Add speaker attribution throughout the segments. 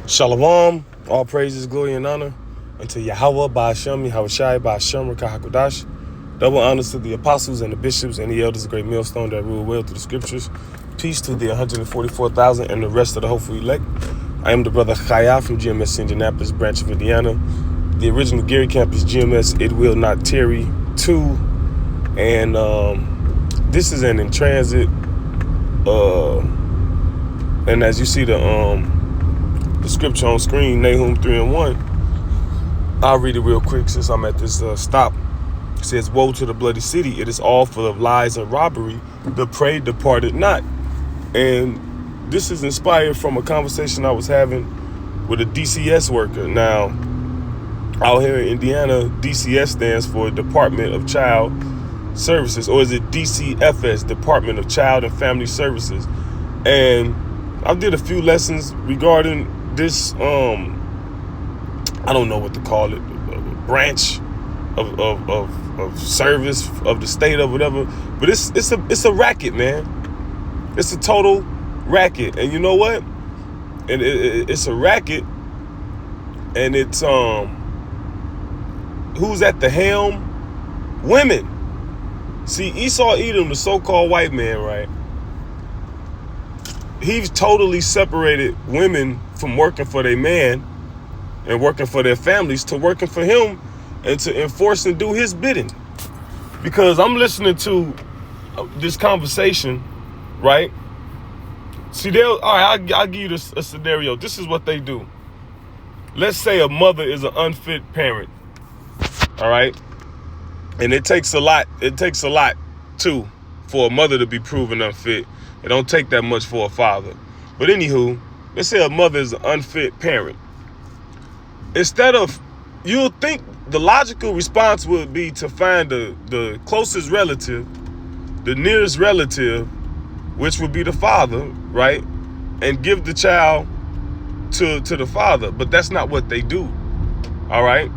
Speaker 1: Shalom, all praises, glory, and honor unto Yahweh, Ba'ashem, Yahweh Shai, Ba'ashem, Rakah HaKodash. Double honors to the apostles and the bishops and the elders, a great millstone that rule well through the scriptures. Peace to the 144,000 and the rest of the hopeful elect. I am the brother Chaya from GMS Indianapolis, branch of Indiana. The original Gary campus, GMS It Will Not Tarry 2. And this is an in transit. And as you see the scripture on screen, Nahum 3:1, I'll read it real quick since I'm at this stop. It says, "Woe to the bloody city, it is all full of lies and robbery, the prey departed not." And this is inspired from a conversation I was having with a DCS worker. Now, out here in Indiana, DCS stands for Department of Child Services, or is it DCFS, Department of Child and Family Services? And I did a few lessons regarding this, I don't know what to call it, branch of service of the state or whatever, but it's a racket, man. It's a total racket. And you know what? And it's a racket, and it's who's at the helm? Women. See, Esau Edom, the so-called white man, right? He's totally separated women from working for their man and working for their families to working for him and to enforce and do his bidding. Because I'm listening to this conversation, right? See, I'll give you a scenario. This is what they do. Let's say a mother is an unfit parent, all right? And it takes a lot too for a mother to be proven unfit. It don't take that much for a father. But anywho, let's say a mother is an unfit parent. Instead of, you'll think the logical response would be to find the closest relative, the nearest relative, which would be the father, right? And give the child to the father. But that's not what they do. All right?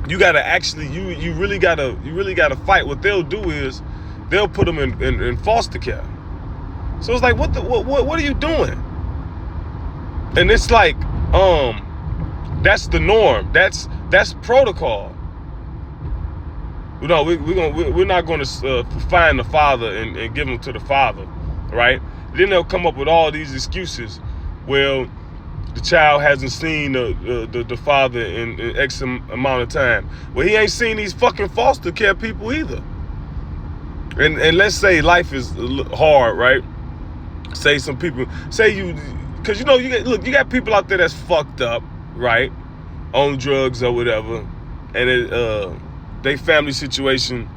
Speaker 1: You gotta actually, you really gotta fight. What they'll do is they'll put them in foster care. So it's like, what are you doing? And it's like, that's the norm. That's protocol. You know, we're not going to find the father and give him to the father, right? Then they'll come up with all these excuses. Well, the child hasn't seen the father in X amount of time. Well, he ain't seen these fucking foster care people either. And let's say life is hard, right? Say some people, because you know, you got people out there that's fucked up, right? On drugs or whatever. And their family situation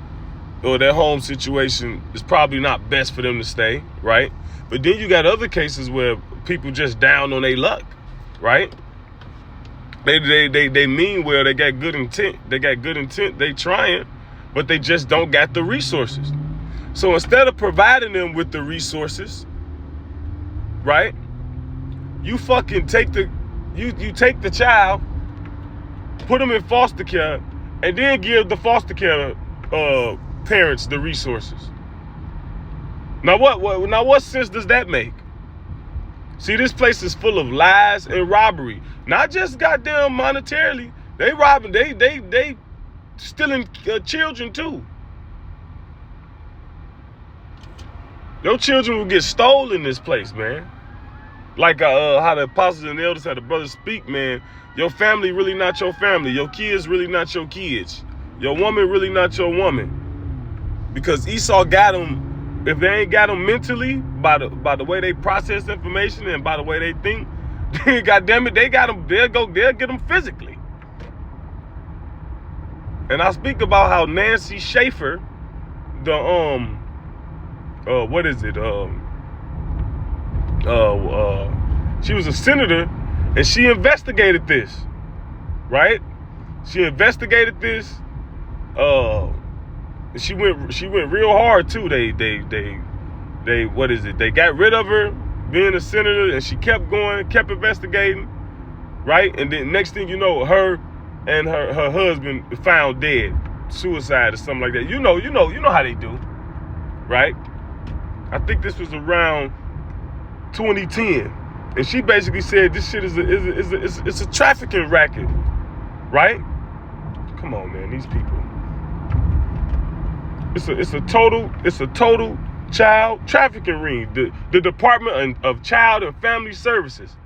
Speaker 1: or their home situation is probably not best for them to stay, right? But then you got other cases where people just down on their luck, right? They mean well, they got good intent, they trying, but they just don't got the resources. So instead of providing them with the resources, right, you fucking take the child, put them in foster care, and then give the foster care parents the resources. Now what sense does that make? See, this place is full of lies and robbery. Not just goddamn monetarily. They robbing, they stealing children too. Your children will get stolen in this place, man. Like how the apostles and the elders had the brothers speak, man. Your family really not your family. Your kids really not your kids. Your woman really not your woman. Because Esau got them, if they ain't got them mentally, by the way they process information and by the way they think, God damn it, they got them, they'll get them physically. And I speak about how Nancy Schaefer, she was a senator, and she investigated this, right? She investigated this. She went real hard too. They They got rid of her being a senator, and she kept going, kept investigating, right? And then next thing you know, her and her husband found dead, suicide or something like that. You know how they do, right? I think this was around 2010. And she basically said this shit is it's a trafficking racket, right? Come on, man, these people. It's a total child trafficking ring. The Department of Child and Family Services,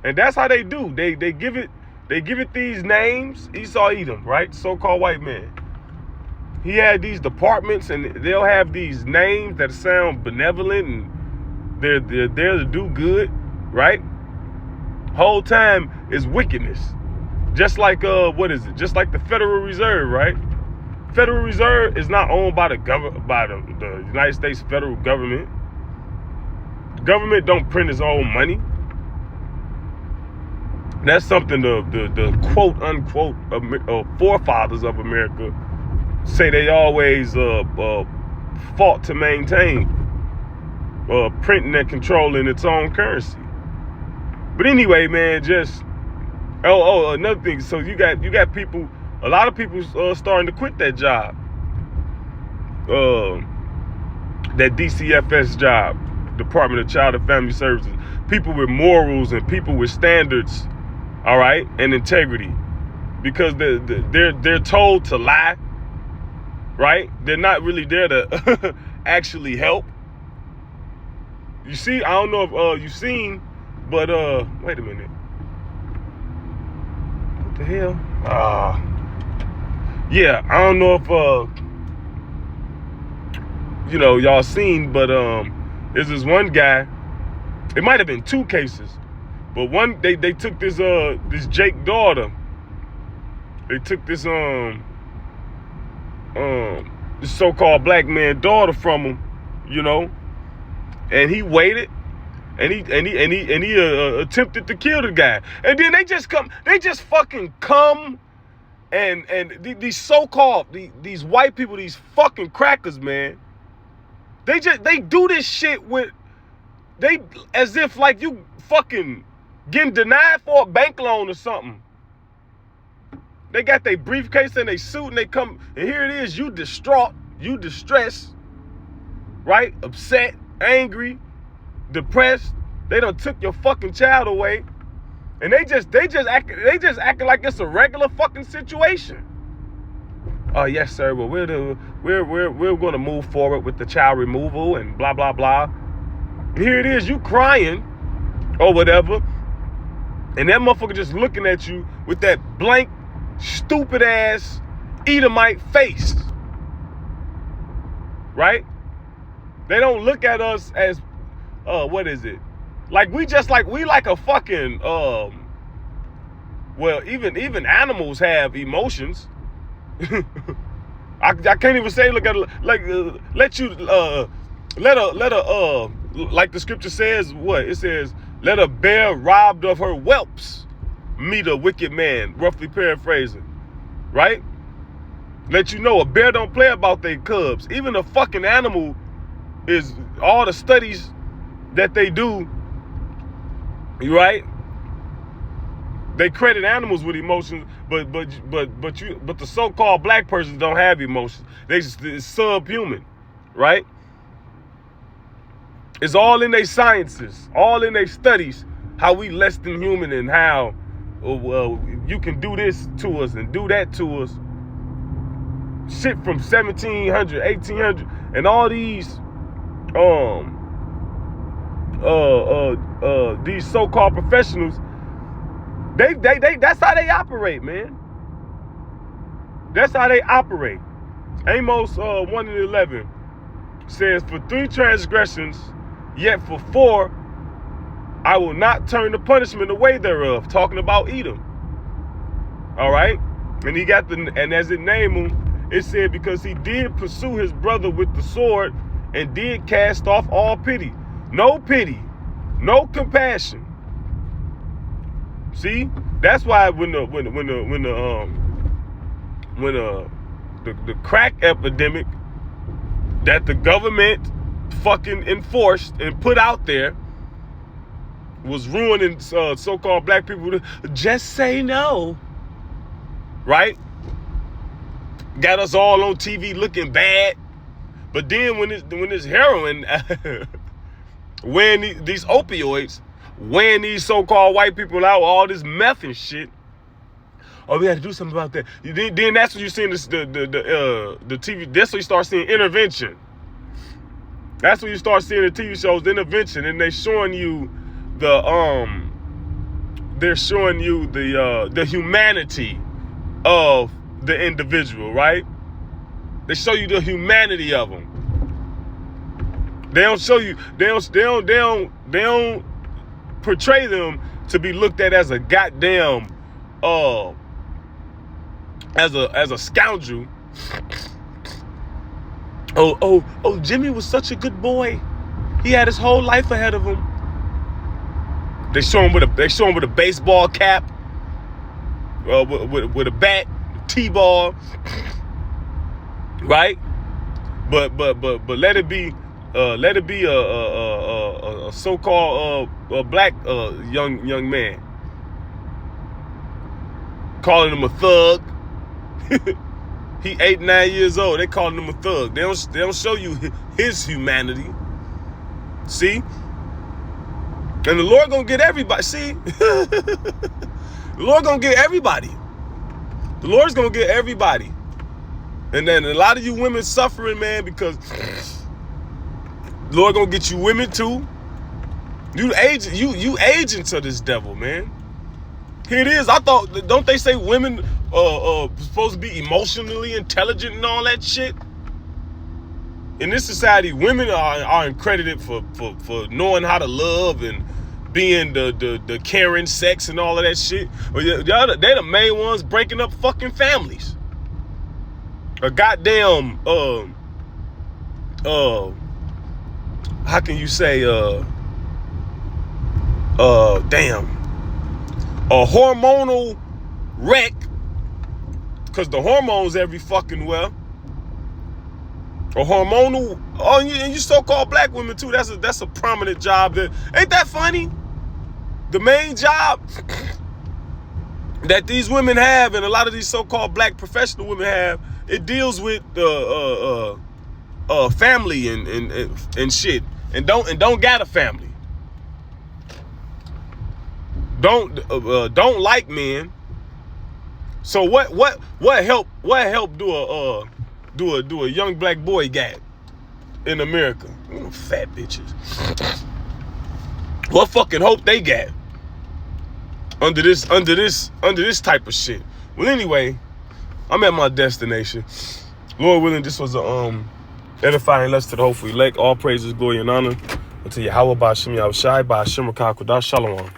Speaker 1: and that's how they do. They give it these names. Esau Edom, right? So-called white man. He had these departments, and they'll have these names that sound benevolent, and they're there to do good, right? Whole time is wickedness. Just like what is it? Just like the Federal Reserve, right? Federal Reserve is not owned by the United States federal government. The government don't print its own money. That's something the quote unquote forefathers of America say they always fought to maintain, printing and controlling its own currency. But anyway, man, just another thing. So you got people. A lot of people starting to quit that job, that DCFS job, Department of Child and Family Services. People with morals and people with standards, all right, and integrity, because they're told to lie, right? They're not really there to actually help. You see, I don't know if you've seen, but wait a minute, what the hell? Yeah, I don't know if y'all seen, but there's this one guy. It might have been two cases, but one they took this Jake daughter. They took this this so-called black man daughter from him, and he waited, and he attempted to kill the guy, and then they just fucking come. And these so-called these white people, these fucking crackers, man, they do this shit as if like you fucking getting denied for a bank loan or something. They got their briefcase and they suit, and they come, and here it is, you distraught, you distressed, right? Upset, angry, depressed. They done took your fucking child away. And they just acting like it's a regular fucking situation. Oh yes, sir. Well, we're going to move forward with the child removal and blah blah blah. And here it is, you crying or whatever, and that motherfucker just looking at you with that blank, stupid ass Edomite face, right? They don't look at us as what is it? Like we like a fucking well, even animals have emotions. I can't even say look at like let a like the scripture says, what it says, let a bear robbed of her whelps meet a wicked man, roughly paraphrasing, right? Let you know a bear don't play about their cubs. Even a fucking animal is, all the studies that they do, right? They credit animals with emotions, but the so-called black persons don't have emotions. It's subhuman, right? It's all in their sciences, all in their studies, how we less than human, and how you can do this to us and do that to us. Shit from 1700, 1800, and all these these so-called professionals, they that's how they operate, man. That's how they operate. Amos 1:11 says, for 3 transgressions, yet for 4 I will not turn the punishment away thereof. Talking about Edom. All right? And he got and as it named him, it said, because he did pursue his brother with the sword and did cast off all pity. No pity, no compassion. See? That's why when the crack epidemic that the government fucking enforced and put out there was ruining so-called black people. Just say no, right? Got us all on TV looking bad. But then when it's heroin, when these opioids, weighing these so-called white people out, all this meth and shit. Oh, we had to do something about that. Then that's when you see the TV. That's when you start seeing intervention. That's when you start seeing the TV shows, the intervention, and they're showing you the humanity of the individual, right? They show you the humanity of them. They don't show you. They don't portray them to be looked at as a goddamn as a scoundrel. Oh, Jimmy was such a good boy. He had his whole life ahead of him. They show him with a baseball cap, with a bat, T-ball, right? But let it be a so-called black young man, calling him a thug. He 8, 9 years old. They calling him a thug. They don't show you his humanity. See? And the Lord gonna get everybody. See? The Lord gonna get everybody. The Lord's gonna get everybody. And then a lot of you women suffering, man, because the Lord gonna get you women too. You agent to this devil, man. Here it is. I thought, don't they say women supposed to be emotionally intelligent and all that shit? In this society, women are accredited for knowing how to love and being the caring sex and all of that shit. But they're the main ones breaking up fucking families. A goddamn how can you say a hormonal wreck, because the hormones every fucking well. A hormonal, and you so-called black women too. That's a prominent job. Ain't that funny? The main job that these women have, and a lot of these so-called black professional women have, it deals with family and shit, and don't got a family. Don't like men. So what help do a young black boy got in America? Fat bitches. What fucking hope they got under this type of shit? Well, anyway, I'm at my destination. Lord willing, this was a edifying lesson to the hopeful elect. All praises, glory, and honor unto Yahweh Ba'Shem Yahushai Ba'Shem Rakah Kodash Shalom.